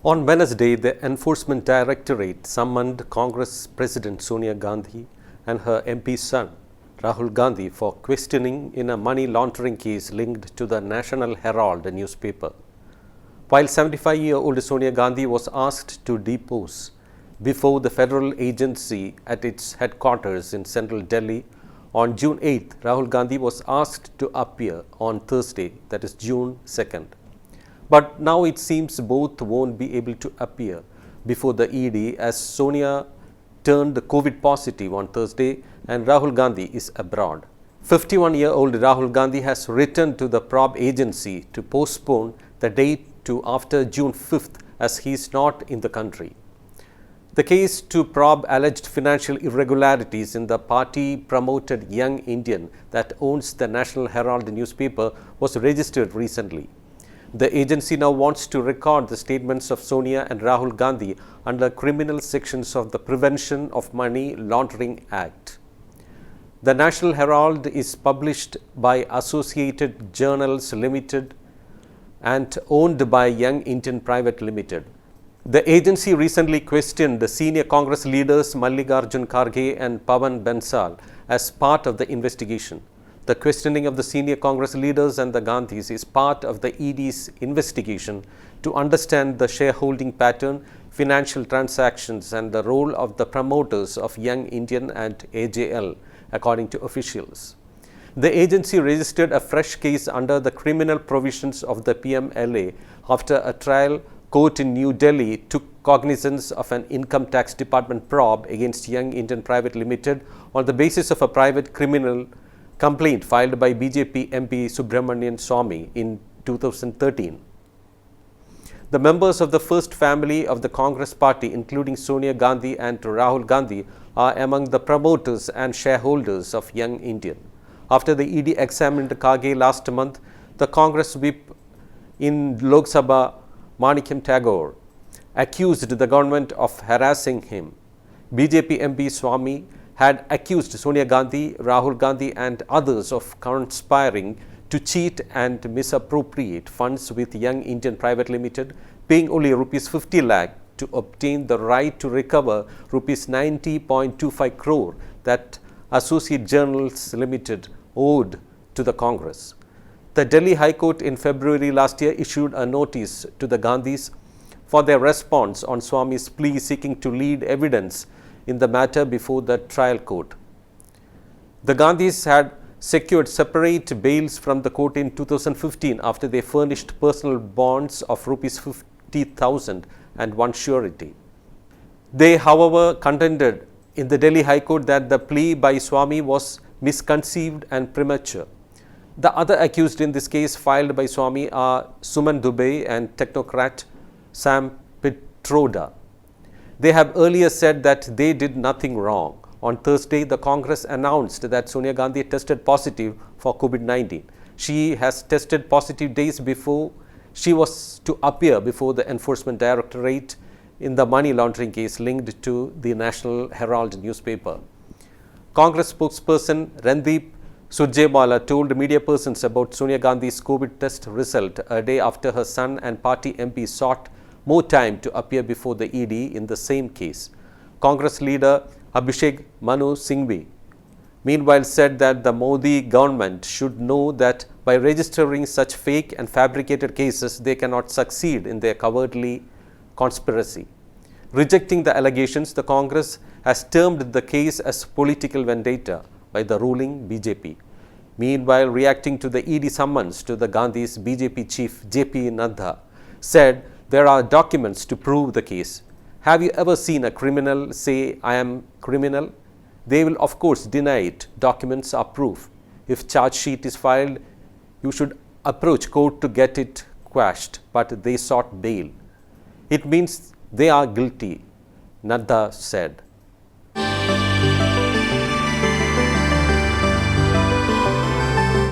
On Wednesday, the Enforcement Directorate summoned Congress President Sonia Gandhi and her MP son, Rahul Gandhi, for questioning in a money laundering case linked to the National Herald newspaper. While 75-year-old Sonia Gandhi was asked to depose before the federal agency at its headquarters in central Delhi on June 8, Rahul Gandhi was asked to appear on Thursday, that is June 2nd. But now it seems both won't be able to appear before the ED as Sonia turned COVID positive on Thursday and Rahul Gandhi is abroad. 51-year-old Rahul Gandhi has written to the probe agency to postpone the date to after June 5th as he is not in the country. The case to probe alleged financial irregularities in the party-promoted Young Indian that owns the National Herald newspaper was registered recently. The agency now wants to record the statements of Sonia and Rahul Gandhi under criminal sections of the Prevention of Money Laundering Act. The National Herald is published by Associated Journals Limited and owned by Young Indian Private Limited. The agency recently questioned the senior Congress leaders Mallikarjun Kharge and Pawan Bansal as part of the investigation. The questioning of the senior Congress leaders and the Gandhis is part of the ED's investigation to understand the shareholding pattern, financial transactions and the role of the promoters of Young Indian and AJL, according to officials. The agency registered a fresh case under the criminal provisions of the PMLA after a trial court in New Delhi took cognizance of an income tax department probe against Young Indian Private Limited on the basis of a private criminal complaint filed by BJP MP Subramanian Swamy in 2013. The members of the first family of the Congress party, including Sonia Gandhi and Rahul Gandhi, are among the promoters and shareholders of Young Indian. After the ED examined Kharge last month, the Congress whip in Lok Sabha, Manikyam Tagore, accused the government of harassing him. BJP MP Swamy had accused Sonia Gandhi, Rahul Gandhi and others of conspiring to cheat and misappropriate funds with Young Indian Private Limited, paying only Rs 50 lakh to obtain the right to recover Rs 90.25 crore that Associate Journals Limited owed to the Congress. The Delhi High Court in February last year issued a notice to the Gandhis for their response on Swamy's plea seeking to lead evidence in the matter before the trial court. The Gandhis had secured separate bails from the court in 2015 after they furnished personal bonds of Rs 50,000 and one surety. They, however, contended in the Delhi High Court that the plea by Swamy was misconceived and premature. The other accused in this case filed by Swamy are Suman Dubey and technocrat Sam Pitroda. They have earlier said that they did nothing wrong. On Thursday, the Congress announced that Sonia Gandhi tested positive for COVID-19. She has tested positive days before she was to appear before the Enforcement Directorate in the money laundering case linked to the National Herald newspaper. Congress spokesperson Randeep Surjewala told media persons about Sonia Gandhi's COVID test result a day after her son and party MP sought more time to appear before the ED in the same case. Congress leader Abhishek Manu Singhvi meanwhile said that the Modi government should know that by registering such fake and fabricated cases, they cannot succeed in their cowardly conspiracy. Rejecting the allegations, the Congress has termed the case as political vendetta by the ruling BJP. Meanwhile, reacting to the ED summons to the Gandhis, BJP chief JP Nadda said there are documents to prove the case. Have you ever seen a criminal say, "I am criminal"? They will of course deny it. Documents are proof. If charge sheet is filed, you should approach court to get it quashed, but they sought bail. It means they are guilty, Nadda said.